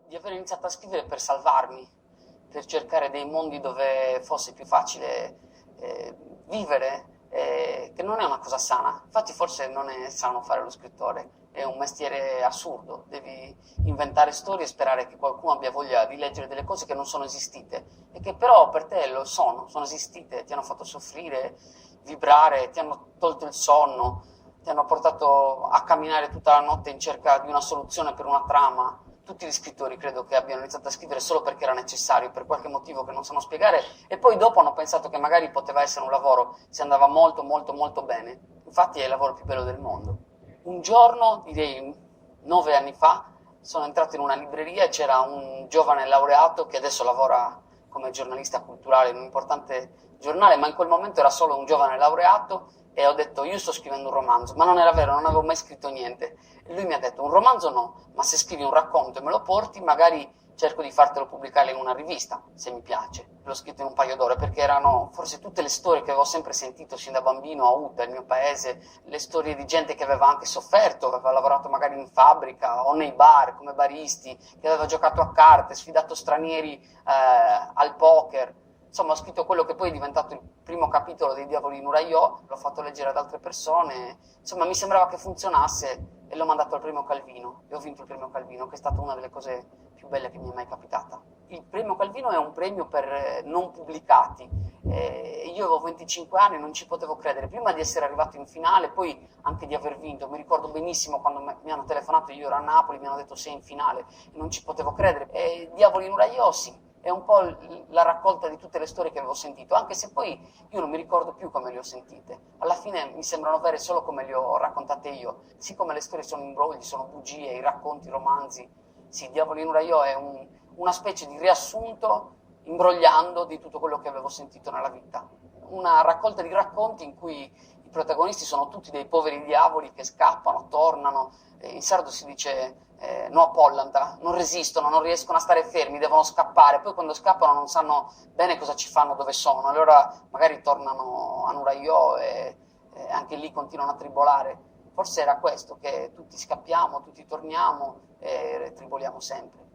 di aver iniziato a scrivere per salvarmi, per cercare dei mondi dove fosse più facile vivere, che non è una cosa sana. Infatti forse non è sano fare lo scrittore, è un mestiere assurdo, devi inventare storie e sperare che qualcuno abbia voglia di leggere delle cose che non sono esistite e che però per te lo sono esistite, ti hanno fatto soffrire, vibrare, ti hanno tolto il sonno, ti hanno portato a camminare tutta la notte in cerca di una soluzione per una trama. Tutti gli scrittori credo che abbiano iniziato a scrivere solo perché era necessario, per qualche motivo che non sanno spiegare, e poi dopo hanno pensato che magari poteva essere un lavoro se andava molto molto molto bene. Infatti è il lavoro più bello del mondo. Un giorno, direi 9 anni fa, sono entrato in una libreria e c'era un giovane laureato che adesso lavora come giornalista culturale in un importante giornale, ma in quel momento era solo un giovane laureato e ho detto io sto scrivendo un romanzo, ma non era vero, non avevo mai scritto niente. E lui mi ha detto un romanzo no, ma se scrivi un racconto e me lo porti magari cerco di fartelo pubblicare in una rivista, se mi piace. L'ho scritto in un paio d'ore perché erano forse tutte le storie che avevo sempre sentito sin da bambino a Uta, il mio paese, le storie di gente che aveva anche sofferto, aveva lavorato magari in fabbrica o nei bar come baristi, che aveva giocato a carte, sfidato stranieri al poker. Insomma, ho scritto quello che poi è diventato il primo capitolo dei Diavoli in Uraio, l'ho fatto leggere ad altre persone, insomma mi sembrava che funzionasse e l'ho mandato al premio Calvino e ho vinto il premio Calvino, che è stata una delle cose più belle che mi è mai capitata. Il premio Calvino è un premio per non pubblicati. Io avevo 25 anni e non ci potevo credere, prima di essere arrivato in finale, poi anche di aver vinto. Mi ricordo benissimo quando mi hanno telefonato, io ero a Napoli, mi hanno detto sei in finale, e non ci potevo credere. E Diavoli in Uraio sì, è un po' la raccolta di tutte le storie che avevo sentito, anche se poi io non mi ricordo più come le ho sentite. Alla fine mi sembrano vere solo come le ho raccontate io. Siccome le storie sono imbrogli, sono bugie, i racconti, i romanzi, sì, Diavoli in Uraio è una specie di riassunto, imbrogliando, di tutto quello che avevo sentito nella vita. Una raccolta di racconti in cui i protagonisti sono tutti dei poveri diavoli che scappano, tornano, in sardo si dice no a Pollanta, non resistono, non riescono a stare fermi, devono scappare, poi quando scappano non sanno bene cosa ci fanno, dove sono, allora magari tornano a Nuraio e anche lì continuano a tribolare. Forse era questo, che tutti scappiamo, tutti torniamo e triboliamo sempre.